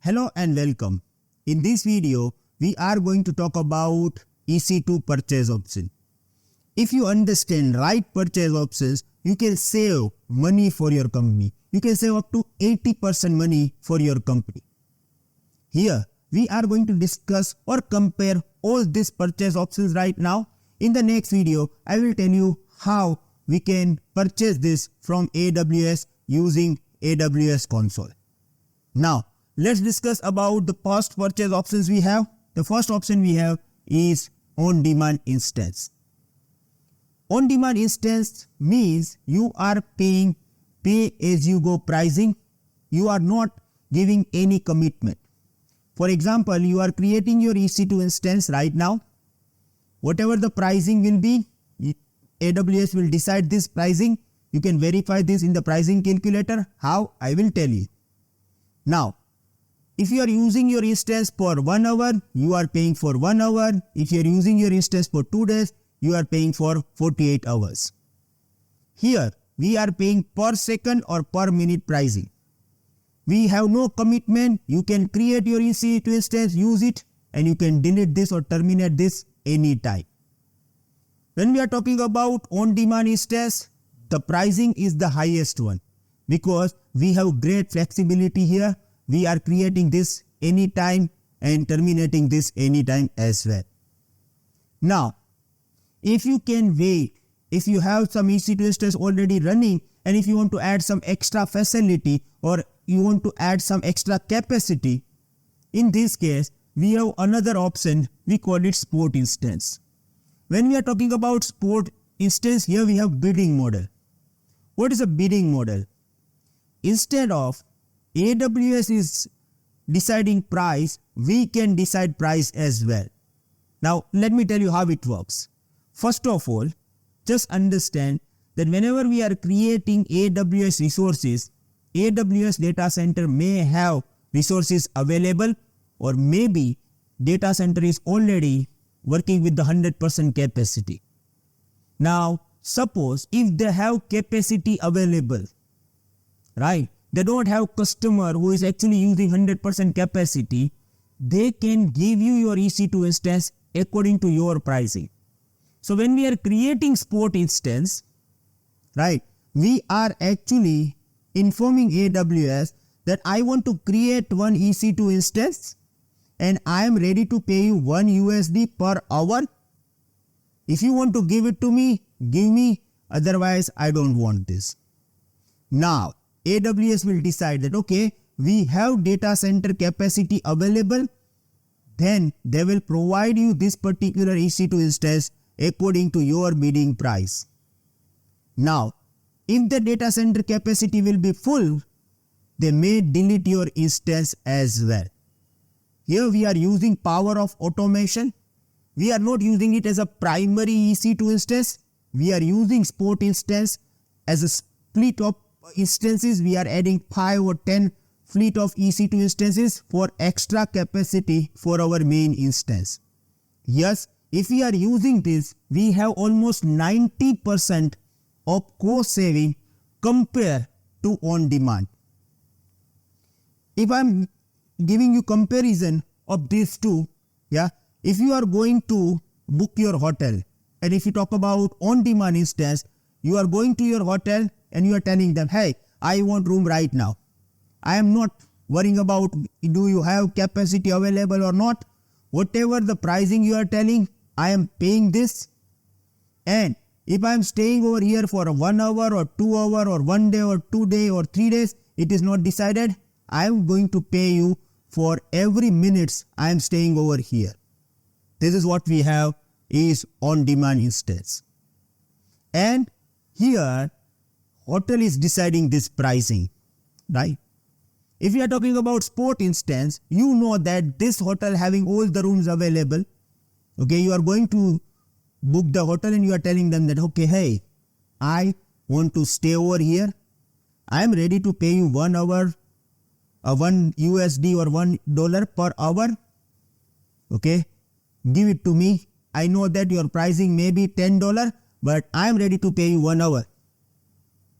Hello and welcome. In this video, we are going to talk about EC2 purchase option. If you understand right purchase options, you can save money for your company. You can save up to 80% money for your company. Here, we are going to discuss or compare all these purchase options right now. In the next video, I will tell you how we can purchase this from AWS using AWS console. Now, let's discuss about the first purchase options we have. The first option we have is on-demand instance. On-demand instance means you are paying pay-as-you-go pricing. You are not giving any commitment. For example, you are creating your EC2 instance right now. Whatever the pricing will be, AWS will decide this pricing. You can verify this in the pricing calculator. How? I will tell you. Now, if you are using your instance for 1 hour, you are paying for 1 hour. If you are using your instance for 2 days, you are paying for 48 hours. Here, we are paying per second or per minute pricing. We have no commitment. You can create your EC2 instance, use it, and you can delete this or terminate this anytime. When we are talking about on-demand instance, the pricing is the highest one because we have great flexibility here. We are creating this anytime and terminating this anytime as well. Now, if you can wait, if you have some EC2 instance already running and if you want to add some extra facility or you want to add some extra capacity, in this case, we have another option, we call it spot instance. When we are talking about spot instance, here we have bidding model. What is a bidding model? Instead of AWS is deciding price, we can decide price as well. Now, let me tell you how it works. First of all, just understand that whenever we are creating AWS resources, AWS data center may have resources available or maybe data center is already working with the 100% capacity. Now, suppose if they have capacity available, right? They don't have customer who is actually using 100% capacity, they can give you your EC2 instance according to your pricing. So when we are creating spot instance, right, we are actually informing AWS that I want to create one EC2 instance and I am ready to pay you $1 per hour. If you want to give it to me, give me, otherwise I don't want this. Now, AWS will decide that, okay, we have data center capacity available, then they will provide you this particular EC2 instance according to your bidding price. Now, if the data center capacity will be full, they may delete your instance as well. Here we are using power of automation. We are not using it as a primary EC2 instance. We are using spot instance as a split of instances. We are adding 5 or 10 fleet of EC2 instances for extra capacity for our main instance. Yes, if we are using this, we have almost 90% of cost saving compared to on demand. If I am giving you comparison of these two, if you are going to book your hotel and if you talk about on demand instance, you are going to your hotel and you are telling them, hey, I want room right now. I am not worrying about do you have capacity available or not. Whatever the pricing you are telling, I am paying this. And if I am staying over here for 1 hour or 2 hour or 1 day or 2 days or 3 days, it is not decided. I am going to pay you for every minutes I am staying over here. This is what we have is on-demand instance. And here, hotel is deciding this pricing, right? If you are talking about spot instance, you know that this hotel having all the rooms available. Okay, you are going to book the hotel and you are telling them that, okay, hey, I want to stay over here. I am ready to pay you 1 hour, $1 or $1 per hour. Okay, give it to me. I know that your pricing may be $10, but I am ready to pay you 1 hour.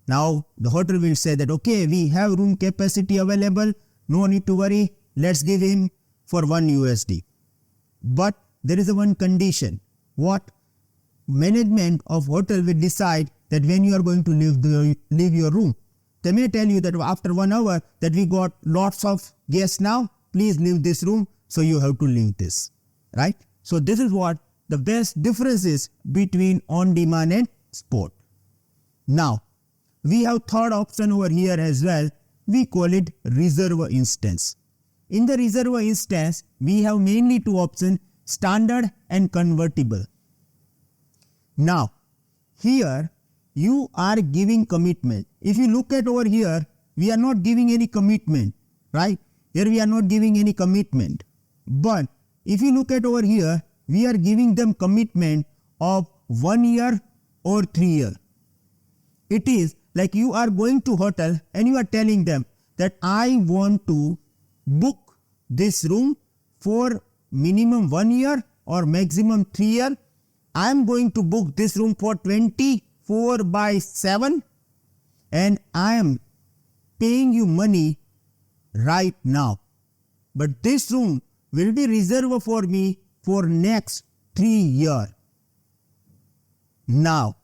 Now the hotel will say that, okay, we have room capacity available, no need to worry, let's give him for 1 USD. But there is a one condition. What? Management of hotel will decide that when you are going to leave your room. They may tell you that after 1 hour that we got lots of guests now, please leave this room, so you have to leave this, right? So this is what the best difference is between on-demand and spot. Now, we have third option over here as well. We call it reserve instance. In the reserve instance, we have mainly two options, standard and convertible. Now, here you are giving commitment. If you look at over here, we are not giving any commitment, right? Here we are not giving any commitment. But if you look at over here, we are giving them commitment of 1 year or 3 years. It is like you are going to hotel and you are telling them that I want to book this room for minimum 1 year or maximum 3 years. I am going to book this room for 24/7 and I am paying you money right now. But this room will be reserved for me for next 3 years. Now,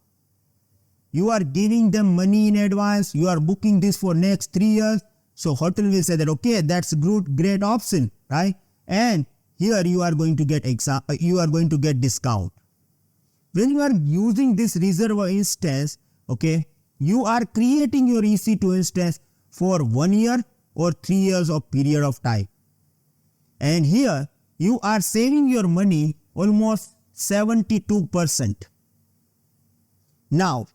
you are giving them money in advance, you are booking this for next 3 years. So hotel will say that, okay, that's good, great option, right? And here you are going to get discount. When you are using this reserve instance, okay, you are creating your EC2 instance for 1 year or 3 years of period of time. And here you are saving your money almost 72%. Now,